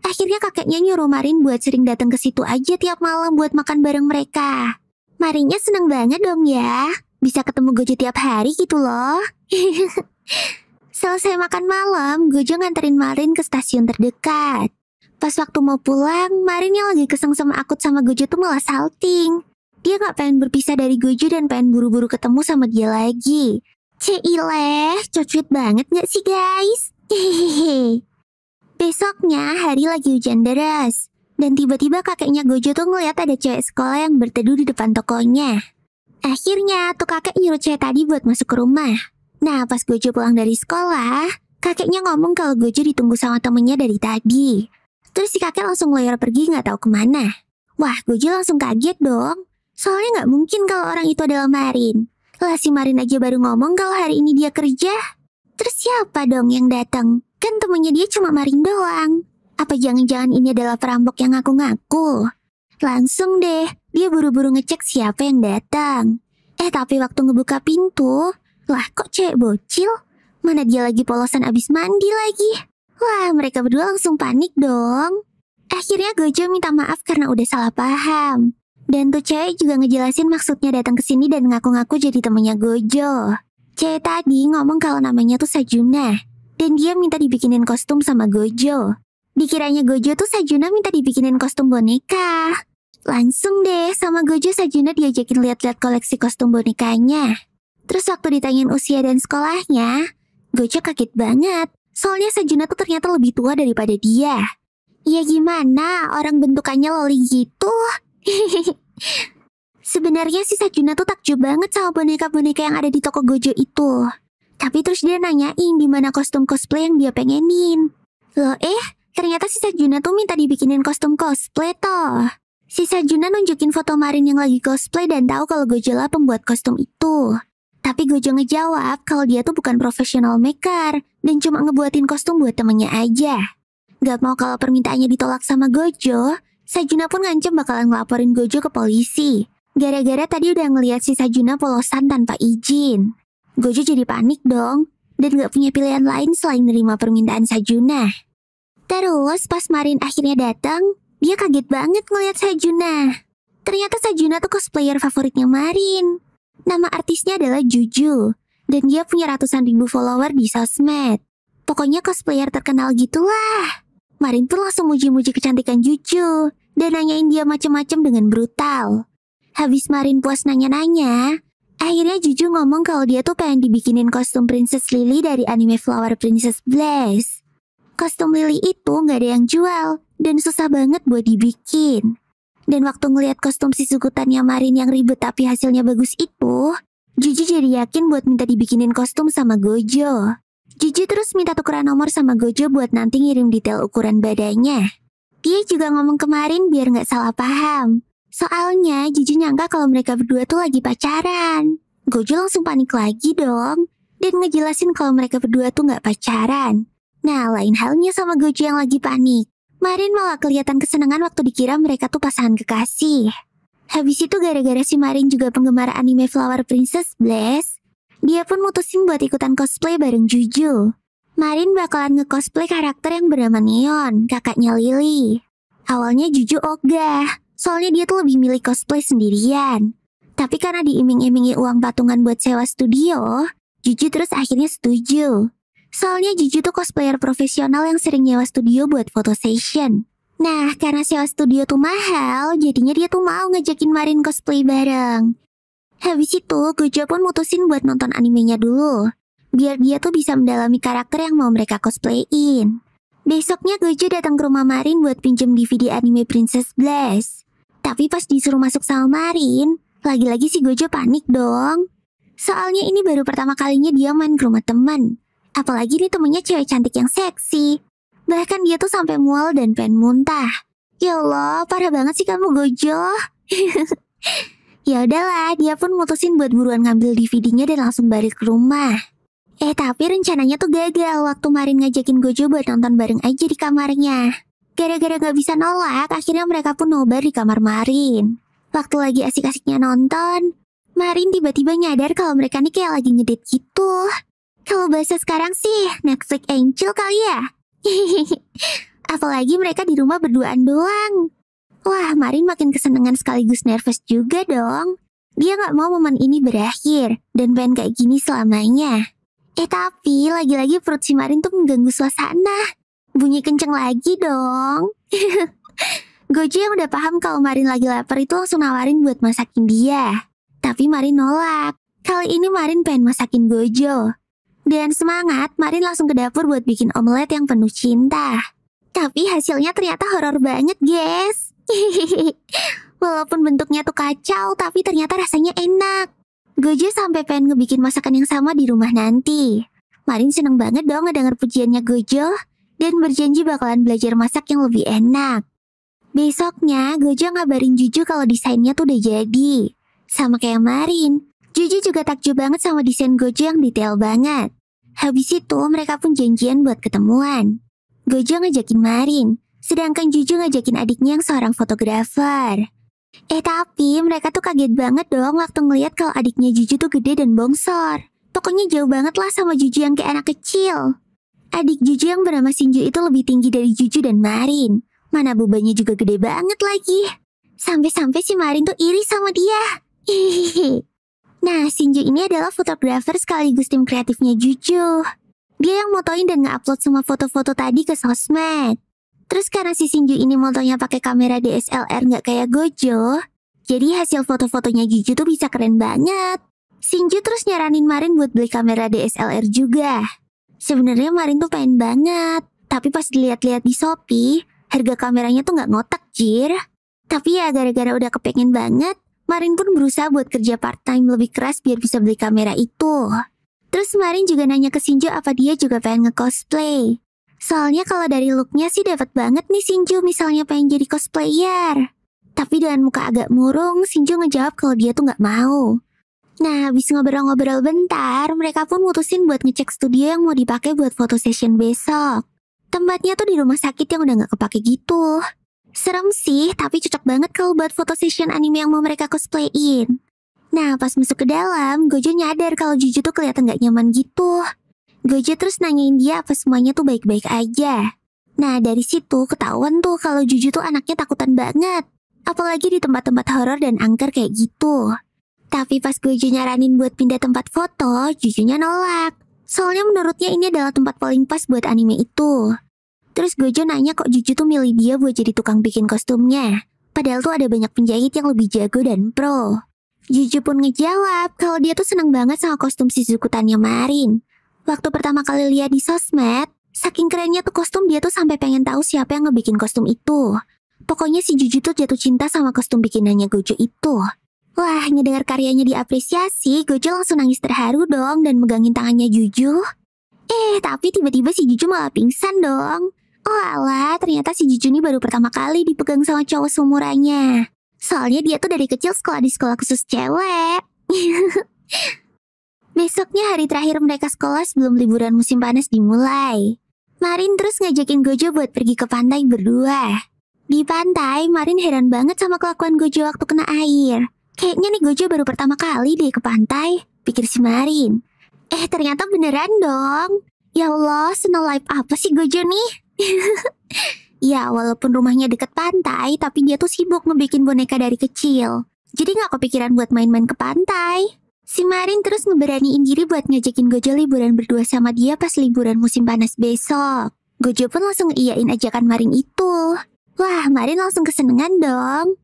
Akhirnya kakeknya nyuruh Marin buat sering datang ke situ aja tiap malam buat makan bareng mereka. Marinnya seneng banget dong ya. Bisa ketemu Gojo tiap hari gitu loh. Selesai makan malam, Gojo nganterin Marin ke stasiun terdekat. Pas waktu mau pulang, Marin yang lagi kesengsem akut sama Gojo tuh malah salting. Dia gak pengen berpisah dari Gojo dan pengen buru-buru ketemu sama dia lagi. Ceileh, cocuit banget gak sih guys? Hehehe. Besoknya hari lagi hujan deras. Dan tiba-tiba kakeknya Gojo tuh ngeliat ada cewek sekolah yang berteduh di depan tokonya. Akhirnya tuh kakek nyuruh cewek tadi buat masuk ke rumah. Nah pas Gojo pulang dari sekolah, kakeknya ngomong kalau Gojo ditunggu sama temennya dari tadi. Terus si kakek langsung ngelayar pergi gak tahu kemana. Wah, Gojo langsung kaget dong. Soalnya gak mungkin kalau orang itu adalah Marin. Lah si Marin aja baru ngomong kalau hari ini dia kerja. Terus siapa dong yang datang? Kan temennya dia cuma Marin doang. Apa jangan-jangan ini adalah perampok yang ngaku-ngaku? Langsung deh, dia buru-buru ngecek siapa yang datang. Tapi waktu ngebuka pintu, lah kok cewek bocil? Mana dia lagi polosan abis mandi lagi? Wah, mereka berdua langsung panik dong. Akhirnya Gojo minta maaf karena udah salah paham. Dan tuh cewek juga ngejelasin maksudnya datang ke sini dan ngaku-ngaku jadi temennya Gojo. Cewek tadi ngomong kalau namanya tuh Sajuna. Dan dia minta dibikinin kostum sama Gojo. Dikiranya Gojo tuh Sajuna minta dibikinin kostum boneka. Langsung deh sama Gojo Sajuna diajakin lihat-lihat koleksi kostum bonekanya. Terus waktu ditanyain usia dan sekolahnya, Gojo kaget banget. Soalnya Sajuna tuh ternyata lebih tua daripada dia. Ya gimana, orang bentukannya loli gitu. Sebenarnya si Sajuna tuh takjub banget sama boneka-boneka yang ada di toko Gojo itu. Tapi terus dia nanyain di mana kostum cosplay yang dia pengenin. Loh ternyata si Sajuna tuh minta dibikinin kostum cosplay toh. Si Sajuna nunjukin foto Marin yang lagi cosplay dan tahu kalau Gojo lah pembuat kostum itu. Tapi Gojo ngejawab kalau dia tuh bukan profesional maker dan cuma ngebuatin kostum buat temennya aja. Gak mau kalau permintaannya ditolak sama Gojo, Sajuna pun ngancem bakalan ngelaporin Gojo ke polisi. Gara-gara tadi udah ngeliat si Sajuna polosan tanpa izin. Gojo jadi panik dong, dan gak punya pilihan lain selain nerima permintaan Sajuna. Terus pas Marin akhirnya datang, dia kaget banget ngeliat Sajuna. Ternyata Sajuna tuh cosplayer favoritnya Marin. Nama artisnya adalah Juju, dan dia punya ratusan ribu follower di sosmed. Pokoknya cosplayer terkenal gitulah. Marin tuh langsung muji-muji kecantikan Juju, dan nanyain dia macem-macem dengan brutal. Habis Marin puas nanya-nanya, akhirnya Juju ngomong kalau dia tuh pengen dibikinin kostum Princess Lily dari anime Flower Princess Blaze. Kostum Lily itu gak ada yang jual, dan susah banget buat dibikin. Dan waktu ngeliat kostum si sukutannya Marin yang ribet tapi hasilnya bagus itu, Juju jadi yakin buat minta dibikinin kostum sama Gojo. Juju terus minta tukeran nomor sama Gojo buat nanti ngirim detail ukuran badannya. Dia juga ngomong ke Marin biar gak salah paham. Soalnya Juju nyangka kalau mereka berdua tuh lagi pacaran. Gojo langsung panik lagi dong, dan ngejelasin kalau mereka berdua tuh gak pacaran. Nah, lain halnya sama Gojo yang lagi panik. Marin malah kelihatan kesenangan waktu dikira mereka tuh pasangan kekasih. Habis itu gara-gara si Marin juga penggemar anime Flower Princess Blaze, dia pun mutusin buat ikutan cosplay bareng Juju. Marin bakalan nge-cosplay karakter yang bernama Neon, kakaknya Lily. Awalnya Juju ogah, soalnya dia tuh lebih milih cosplay sendirian. Tapi karena diiming-imingi uang patungan buat sewa studio, Juju terus akhirnya setuju. Soalnya Juju tuh cosplayer profesional yang sering nyewa studio buat foto session. Nah, karena sewa studio tuh mahal, jadinya dia tuh mau ngajakin Marin cosplay bareng. Habis itu, Gojo pun mutusin buat nonton animenya dulu, biar dia tuh bisa mendalami karakter yang mau mereka cosplayin. Besoknya Gojo datang ke rumah Marin buat pinjem DVD anime Princess Blaze. Tapi pas disuruh masuk sama Marin, lagi-lagi si Gojo panik dong. Soalnya ini baru pertama kalinya dia main ke rumah teman. Apalagi nih temennya cewek cantik yang seksi. Bahkan dia tuh sampai mual dan pengen muntah. Ya Allah, parah banget sih kamu Gojo. Ya udahlah, dia pun mutusin buat buruan ngambil DVD-nya dan langsung balik ke rumah. Tapi rencananya tuh gagal waktu Marin ngajakin Gojo buat nonton bareng aja di kamarnya. Gara-gara gak bisa nolak, akhirnya mereka pun nobar di kamar Marin. Waktu lagi asik-asiknya nonton, Marin tiba-tiba nyadar kalau mereka nih kayak lagi ngedate gitu. Kalau bahasa sekarang sih, Netflix Angel kali ya? Apalagi mereka di rumah berduaan doang. Wah, Marin makin kesenangan sekaligus nervous juga dong. Dia gak mau momen ini berakhir, dan pengen kayak gini selamanya. Tapi lagi-lagi perut si Marin tuh mengganggu suasana. Bunyi kenceng lagi dong. Gojo yang udah paham kalau Marin lagi lapar itu langsung nawarin buat masakin dia. Tapi Marin nolak. Kali ini Marin pengen masakin Gojo. Dan semangat, Marin langsung ke dapur buat bikin omelet yang penuh cinta. Tapi hasilnya ternyata horor banget, guys. Walaupun bentuknya tuh kacau, tapi ternyata rasanya enak. Gojo sampai pengen ngebikin masakan yang sama di rumah nanti. Marin seneng banget dong ngedenger pujiannya Gojo, dan berjanji bakalan belajar masak yang lebih enak. Besoknya, Gojo ngabarin Juju kalau desainnya tuh udah jadi. Sama kayak Marin, Juju juga takjub banget sama desain Gojo yang detail banget. Habis itu mereka pun janjian buat ketemuan. Gojo ngajakin Marin, sedangkan Juju ngajakin adiknya yang seorang fotografer. Tapi mereka tuh kaget banget dong waktu ngeliat kalau adiknya Juju tuh gede dan bongsor. Pokoknya jauh banget lah sama Juju yang kayak anak kecil. Adik Juju yang bernama Shinju itu lebih tinggi dari Juju dan Marin. Mana bebannya juga gede banget lagi. Sampai-sampai si Marin tuh iri sama dia. Nah, Shinju ini adalah fotografer sekaligus tim kreatifnya Juju. Dia yang motoin dan nge-upload semua foto-foto tadi ke sosmed. Terus karena si Shinju ini motonya pakai kamera DSLR nggak kayak Gojo, jadi hasil foto-fotonya Juju tuh bisa keren banget. Shinju terus nyaranin Marin buat beli kamera DSLR juga. Sebenarnya Marin tuh pengen banget, tapi pas dilihat-lihat di Shopee, harga kameranya tuh nggak ngotak, jir. Tapi ya gara-gara udah kepengen banget, Marin pun berusaha buat kerja part-time lebih keras biar bisa beli kamera itu. Terus Marin juga nanya ke Shinju apa dia juga pengen nge-cosplay. Soalnya kalau dari looknya sih dapat banget nih Shinju misalnya pengen jadi cosplayer. Tapi dengan muka agak murung, Shinju ngejawab kalau dia tuh nggak mau. Nah, habis ngobrol-ngobrol bentar, mereka pun mutusin buat ngecek studio yang mau dipakai buat foto session besok. Tempatnya tuh di rumah sakit yang udah nggak kepake gitu. Serem sih, tapi cocok banget kalau buat foto session anime yang mau mereka cosplayin. Nah, pas masuk ke dalam, Gojo nyadar kalau Juju tuh kelihatan nggak nyaman gitu. Gojo terus nanyain dia apa semuanya tuh baik-baik aja. Nah, dari situ ketahuan tuh kalau Juju tuh anaknya takutan banget. Apalagi di tempat-tempat horor dan angker kayak gitu. Tapi pas Gojo nyaranin buat pindah tempat foto, Jujunya nolak. Soalnya menurutnya ini adalah tempat paling pas buat anime itu. Terus Gojo nanya kok Juju tuh milih dia buat jadi tukang bikin kostumnya. Padahal tuh ada banyak penjahit yang lebih jago dan pro. Juju pun ngejawab kalau dia tuh seneng banget sama kostum Shizuku Tanya Marin. Waktu pertama kali lihat di sosmed, saking kerennya tuh kostum dia tuh sampai pengen tahu siapa yang ngebikin kostum itu. Pokoknya si Juju tuh jatuh cinta sama kostum bikinannya Gojo itu. Wah, ngedengar karyanya diapresiasi, Gojo langsung nangis terharu dong dan megangin tangannya Juju. Tapi tiba-tiba si Juju malah pingsan dong. Oh alah, ternyata si Juju ini baru pertama kali dipegang sama cowok seumurannya. Soalnya dia tuh dari kecil sekolah di sekolah khusus cewek. Besoknya hari terakhir mereka sekolah sebelum liburan musim panas dimulai. Marin terus ngajakin Gojo buat pergi ke pantai berdua. Di pantai, Marin heran banget sama kelakuan Gojo waktu kena air. Kayaknya nih Gojo baru pertama kali deh ke pantai, pikir si Marin. Ternyata beneran dong. Ya Allah, snow life apa sih Gojo nih? Ya, walaupun rumahnya deket pantai, tapi dia tuh sibuk ngebikin boneka dari kecil. Jadi gak kepikiran buat main-main ke pantai. Si Marin terus ngeberaniin diri buat ngajakin Gojo liburan berdua sama dia pas liburan musim panas besok. Gojo pun langsung iyain ajakan Marin itu. Wah, Marin langsung kesenengan dong.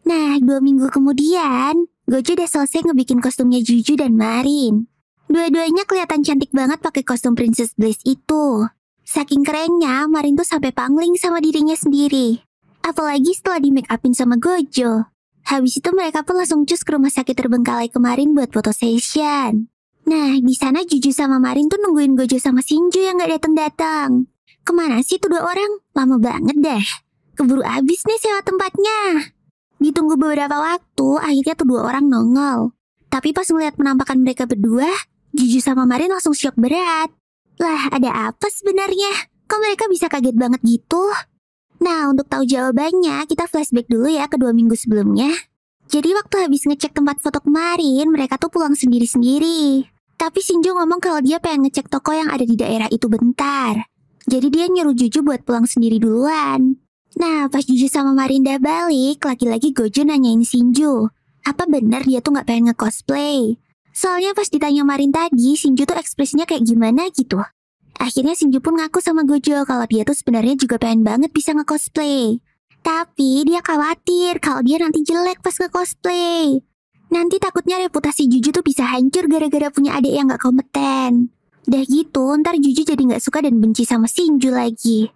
Nah, 2 minggu kemudian, Gojo udah selesai ngebikin kostumnya Juju dan Marin. Dua-duanya kelihatan cantik banget pakai kostum Princess Blaze itu. Saking kerennya, Marin tuh sampai pangling sama dirinya sendiri. Apalagi setelah di make upin sama Gojo. Habis itu mereka pun langsung cus ke rumah sakit terbengkalai kemarin buat foto session. Nah, di sana Juju sama Marin tuh nungguin Gojo sama Shinju yang gak datang-datang. Kemana sih tuh 2 orang? Lama banget deh. Keburu abis nih sewa tempatnya. Ditunggu beberapa waktu, akhirnya tuh 2 orang nongol. Tapi pas ngeliat penampakan mereka berdua, Juju sama Marin langsung syok berat. Lah, ada apa sebenarnya? Kok mereka bisa kaget banget gitu? Nah, untuk tahu jawabannya, kita flashback dulu ya ke 2 minggu sebelumnya. Jadi waktu habis ngecek tempat foto kemarin, mereka tuh pulang sendiri-sendiri. Tapi Shinju ngomong kalau dia pengen ngecek toko yang ada di daerah itu bentar. Jadi dia nyuruh Juju buat pulang sendiri duluan. Nah, pas Juju sama Marinda balik, lagi-lagi Gojo nanyain Shinju, apa benar dia tuh gak pengen nge-cosplay? Soalnya pas ditanya Marin tadi, Shinju tuh ekspresinya kayak gimana gitu. Akhirnya Shinju pun ngaku sama Gojo kalau dia tuh sebenarnya juga pengen banget bisa nge-cosplay. Tapi dia khawatir kalau dia nanti jelek pas nge-cosplay. Nanti takutnya reputasi Juju tuh bisa hancur gara-gara punya adik yang gak kompeten. Udah gitu, ntar Juju jadi gak suka dan benci sama Shinju lagi.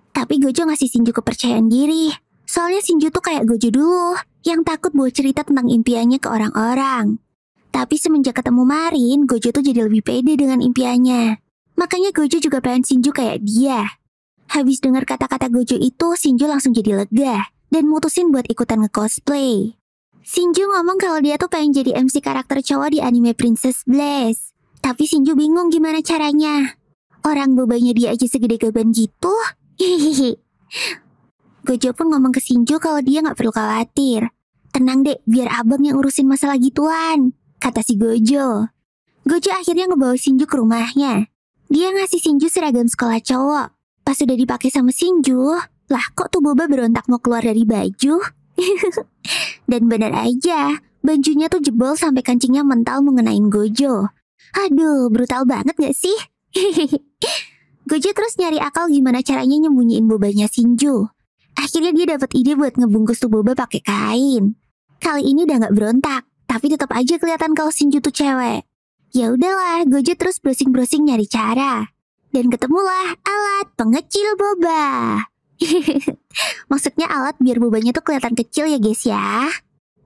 Tapi Gojo ngasih Shinju kepercayaan diri. Soalnya Shinju tuh kayak Gojo dulu, yang takut buat cerita tentang impiannya ke orang-orang. Tapi semenjak ketemu Marin, Gojo tuh jadi lebih pede dengan impiannya. Makanya Gojo juga pengen Shinju kayak dia. Habis dengar kata-kata Gojo itu, Shinju langsung jadi lega dan mutusin buat ikutan nge-cosplay. Shinju ngomong kalau dia tuh pengen jadi MC karakter cowok di anime Princess Blaze. Tapi Shinju bingung gimana caranya. Orang bobanya dia aja segede gaban gitu. Hehehe. Gojo pun ngomong ke Shinju kalau dia gak perlu khawatir. Tenang dek, biar abang yang urusin masalah gituan, kata si Gojo. Gojo akhirnya ngebawa Shinju ke rumahnya. Dia ngasih Shinju seragam sekolah cowok. Pas udah dipakai sama Shinju, lah kok tuh boba berontak mau keluar dari baju? Dan benar aja, bajunya tuh jebol sampai kancingnya mental mengenain Gojo. Aduh, brutal banget gak sih? Gojo terus nyari akal gimana caranya nyembunyiin bobanya Shinju. Akhirnya dia dapat ide buat ngebungkus tuh boba pakai kain. Kali ini udah nggak berontak, tapi tetap aja kelihatan kalau Shinju tuh cewek. Ya udahlah, Gojo terus browsing-browsing nyari cara. Dan ketemulah alat pengecil boba. Maksudnya alat biar bobanya tuh kelihatan kecil ya guys ya.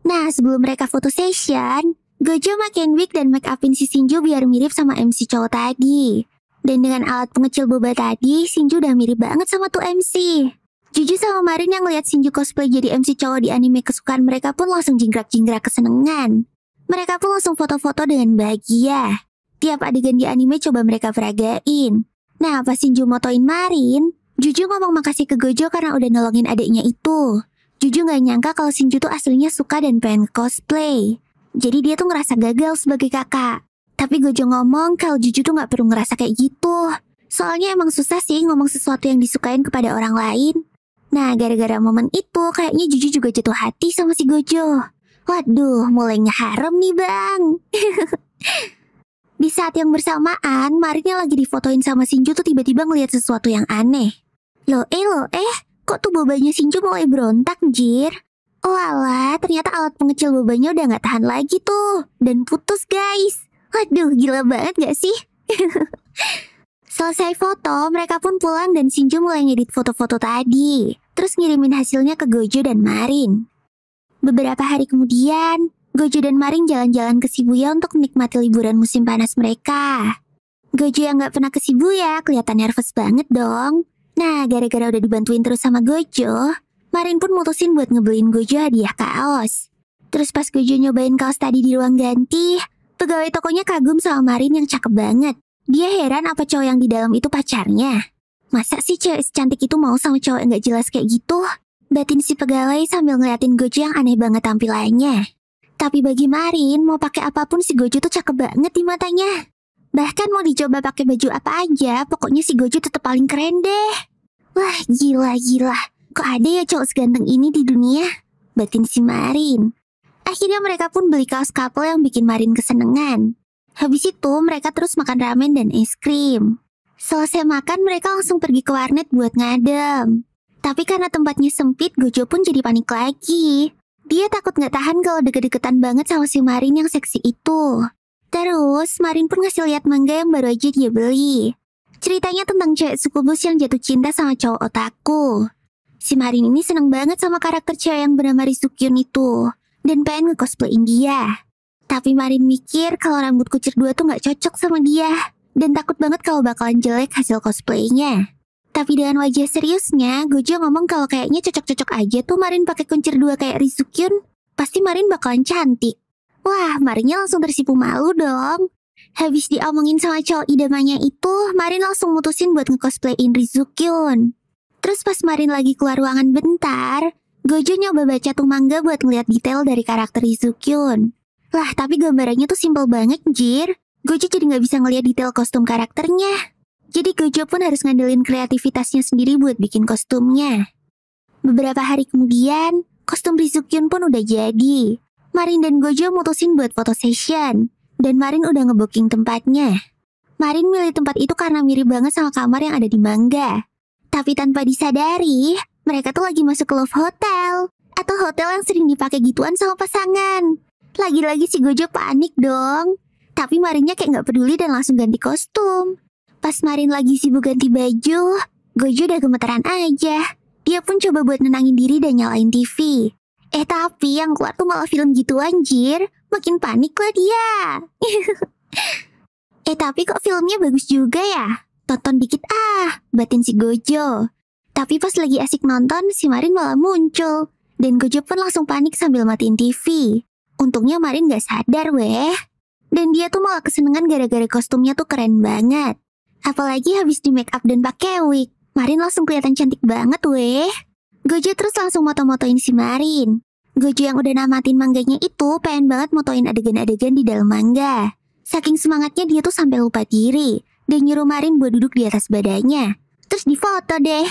Nah, sebelum mereka foto session, Gojo makin wig dan make upin si Shinju biar mirip sama MC cowok tadi. Dan dengan alat pengecil boba tadi, Shinju udah mirip banget sama tuh MC. Juju sama Marin yang lihat Shinju cosplay jadi MC cowok di anime kesukaan mereka pun langsung jingkrak-jingkrak kesenengan. Mereka pun langsung foto-foto dengan bahagia. Tiap adegan di anime coba mereka peragain. Nah, pas Shinju motoin Marin, Juju ngomong makasih ke Gojo karena udah nolongin adiknya itu. Juju gak nyangka kalau Shinju tuh aslinya suka dan pengen cosplay. Jadi dia tuh ngerasa gagal sebagai kakak. Tapi Gojo ngomong kalau Juju tuh gak perlu ngerasa kayak gitu. Soalnya emang susah sih ngomong sesuatu yang disukain kepada orang lain. Nah, gara-gara momen itu kayaknya Juju juga jatuh hati sama si Gojo. Waduh, mulai ngeharem nih bang. Di saat yang bersamaan, Marinnya lagi difotoin sama Shinju tuh tiba-tiba ngeliat sesuatu yang aneh. Loh kok tuh bobanya Shinju mulai berontak, jir? Oh alah, ternyata alat pengecil bobanya udah gak tahan lagi tuh. Dan putus guys. Waduh, gila banget gak sih? Selesai foto, mereka pun pulang dan Shinju mulai ngedit foto-foto tadi. Terus ngirimin hasilnya ke Gojo dan Marin. Beberapa hari kemudian, Gojo dan Marin jalan-jalan ke Shibuya untuk menikmati liburan musim panas mereka. Gojo yang gak pernah ke Shibuya kelihatan nervous banget dong. Nah, gara-gara udah dibantuin terus sama Gojo, Marin pun mutusin buat ngebeliin Gojo hadiah kaos. Terus pas Gojo nyobain kaos tadi di ruang ganti, pegawai tokonya kagum sama Marin yang cakep banget. Dia heran apa cowok yang di dalam itu pacarnya. Masa sih cewek secantik itu mau sama cowok yang gak jelas kayak gitu? Batin si pegawai sambil ngeliatin Gojo yang aneh banget tampilannya. Tapi bagi Marin, mau pakai apapun si Gojo tuh cakep banget di matanya. Bahkan mau dicoba pakai baju apa aja, pokoknya si Gojo tetap paling keren deh. Wah, gila. Kok ada ya cowok seganteng ini di dunia? Batin si Marin. Akhirnya mereka pun beli kaos couple yang bikin Marin kesenengan. Habis itu mereka terus makan ramen dan es krim. Selesai makan mereka langsung pergi ke warnet buat ngadem. Tapi karena tempatnya sempit, Gojo pun jadi panik lagi. Dia takut gak tahan kalau deket-deketan banget sama si Marin yang seksi itu. Terus Marin pun ngasih lihat manga yang baru aja dia beli. Ceritanya tentang cewek suku bus yang jatuh cinta sama cowok otaku. Si Marin ini seneng banget sama karakter cewek yang bernama Rizukyun itu. Dan pengen nge-cosplayin dia. Tapi Marin mikir kalau rambut kucir 2 tuh gak cocok sama dia. Dan takut banget kalau bakalan jelek hasil cosplaynya. Tapi dengan wajah seriusnya, Gojo ngomong kalau kayaknya cocok-cocok aja tuh Marin pakai kuncir 2 kayak Rizukyun. Pasti Marin bakalan cantik. Wah, Marinnya langsung tersipu malu dong. Habis diomongin sama cowok idamanya itu, Marin langsung mutusin buat nge-cosplayin Rizukyun. Terus pas Marin lagi keluar ruangan bentar, Gojo nyoba baca tuh manga buat ngeliat detail dari karakter Rizukyun. Lah, tapi gambarannya tuh simpel banget, jir. Gojo jadi nggak bisa ngeliat detail kostum karakternya. Jadi Gojo pun harus ngandelin kreativitasnya sendiri buat bikin kostumnya. Beberapa hari kemudian, kostum Rizukyun pun udah jadi. Marin dan Gojo mutusin buat foto session. Dan Marin udah ngebooking tempatnya. Marin milih tempat itu karena mirip banget sama kamar yang ada di manga. Tapi tanpa disadari, mereka tuh lagi masuk ke Love Hotel. Atau hotel yang sering dipakai gituan sama pasangan. Lagi-lagi si Gojo panik dong. Tapi Marinnya kayak gak peduli dan langsung ganti kostum. Pas Marin lagi sibuk ganti baju, Gojo udah gemeteran aja. Dia pun coba buat nenangin diri dan nyalain TV. Tapi yang keluar tuh malah film gitu anjir. Makin panik lah dia. Tapi kok filmnya bagus juga ya? Tonton dikit batin si Gojo. Tapi pas lagi asik nonton, si Marin malah muncul. Dan Gojo pun langsung panik sambil matiin TV. Untungnya Marin gak sadar weh. Dan dia tuh malah kesenengan gara-gara kostumnya tuh keren banget. Apalagi habis di make up dan pakai wig. Marin langsung kelihatan cantik banget weh. Gojo terus langsung moto-motoin si Marin. Gojo yang udah namatin mangganya itu pengen banget motoin adegan-adegan di dalam manga. Saking semangatnya dia tuh sampai lupa diri. Dan nyuruh Marin buat duduk di atas badannya. Terus difoto deh.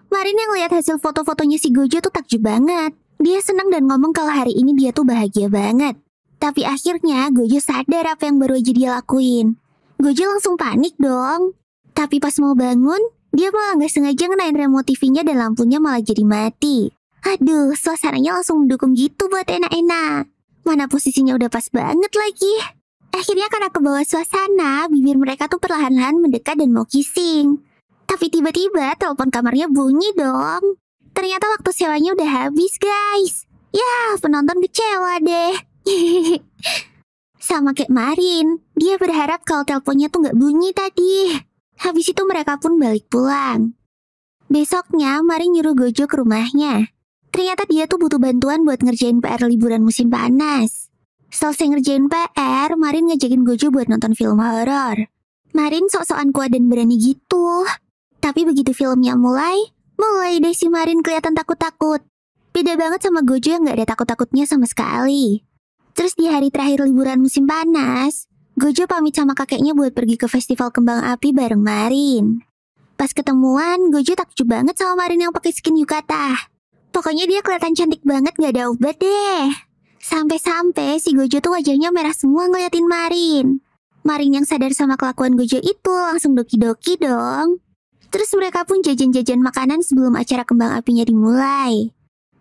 Marin yang lihat hasil foto-fotonya si Gojo tuh takjub banget. Dia senang dan ngomong kalau hari ini dia tuh bahagia banget. Tapi akhirnya Gojo sadar apa yang baru aja dia lakuin. Gojo langsung panik dong. Tapi pas mau bangun, dia malah gak sengaja ngenain remote TV-nya dan lampunya malah jadi mati. Aduh, suasananya langsung mendukung gitu buat enak-enak. Mana posisinya udah pas banget lagi. Akhirnya karena kebawa suasana, bibir mereka tuh perlahan-lahan mendekat dan mau kissing. Tapi tiba-tiba telepon kamarnya bunyi dong. Ternyata waktu sewanya udah habis guys. Ya, penonton kecewa deh. Sama kayak Marin, dia berharap kalau teleponnya tuh nggak bunyi tadi. Habis itu mereka pun balik pulang. Besoknya, Marin nyuruh Gojo ke rumahnya. Ternyata dia tuh butuh bantuan buat ngerjain PR liburan musim panas. Selesai ngerjain PR, Marin ngajakin Gojo buat nonton film horor. Marin sok-sokan kuat dan berani gitu. Tapi begitu filmnya mulai deh si Marin kelihatan takut-takut. Beda banget sama Gojo yang gak ada takut-takutnya sama sekali. Terus di hari terakhir liburan musim panas, Gojo pamit sama kakeknya buat pergi ke festival kembang api bareng Marin. Pas ketemuan, Gojo takjub banget sama Marin yang pakai skin yukata. Pokoknya dia kelihatan cantik banget, gak ada obat deh. Sampai-sampai si Gojo tuh wajahnya merah semua ngeliatin Marin. Marin yang sadar sama kelakuan Gojo itu langsung doki-doki dong. Terus mereka pun jajan-jajan makanan sebelum acara kembang apinya dimulai.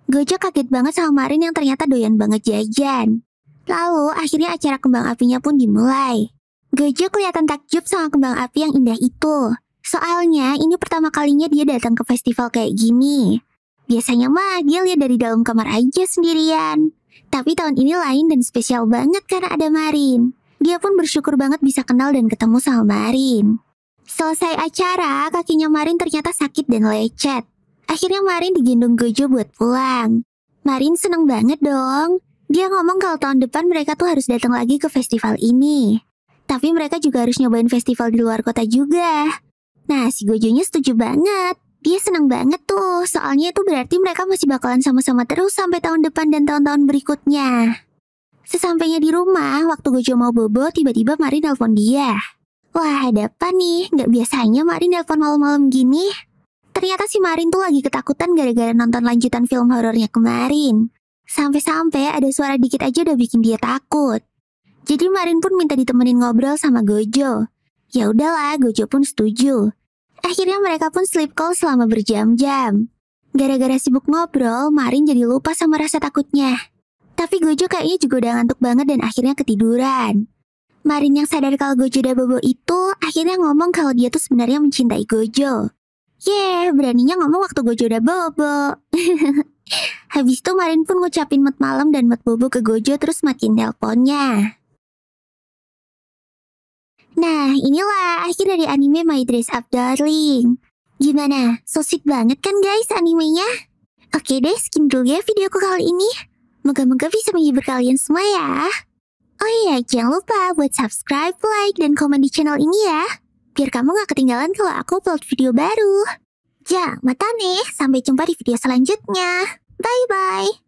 Gojo kaget banget sama Marin yang ternyata doyan banget jajan. Lalu akhirnya acara kembang apinya pun dimulai. Gojo kelihatan takjub sama kembang api yang indah itu. Soalnya ini pertama kalinya dia datang ke festival kayak gini. Biasanya mah dia lihat dari dalam kamar aja sendirian. Tapi tahun ini lain dan spesial banget karena ada Marin. Dia pun bersyukur banget bisa kenal dan ketemu sama Marin. Selesai acara, kakinya Marin ternyata sakit dan lecet. Akhirnya Marin digendong Gojo buat pulang. Marin seneng banget dong. Dia ngomong kalau tahun depan mereka tuh harus datang lagi ke festival ini. Tapi mereka juga harus nyobain festival di luar kota juga. Nah, si Gojonya setuju banget. Dia senang banget tuh, soalnya itu berarti mereka masih bakalan sama-sama terus sampai tahun depan dan tahun-tahun berikutnya. Sesampainya di rumah, waktu Gojo mau bobo, tiba-tiba Marin nelpon dia. Wah, ada apa nih? Nggak biasanya Marin nelpon malam-malam gini. Ternyata si Marin tuh lagi ketakutan gara-gara nonton lanjutan film horornya kemarin. Sampai-sampai ada suara dikit aja udah bikin dia takut. Jadi Marin pun minta ditemenin ngobrol sama Gojo. Ya udahlah, Gojo pun setuju. Akhirnya mereka pun sleep call selama berjam-jam. Gara-gara sibuk ngobrol, Marin jadi lupa sama rasa takutnya. Tapi Gojo kayaknya juga udah ngantuk banget dan akhirnya ketiduran. Marin yang sadar kalau Gojo udah bobo itu, akhirnya ngomong kalau dia tuh sebenarnya mencintai Gojo. Beraninya ngomong waktu Gojo udah bobo. Habis itu Marin pun ngucapin mat malam dan mat bobo ke Gojo terus matiin teleponnya. Nah, inilah akhir dari anime My Dress Up Darling. Gimana? So sweet banget kan guys animenya? Oke deh, sekian dulu ya videoku kali ini. Moga-moga bisa menghibur kalian semua ya. Oh iya, jangan lupa buat subscribe, like, dan komen di channel ini ya. Biar kamu gak ketinggalan kalau aku upload video baru. Mata nih, sampai jumpa di video selanjutnya. Bye-bye.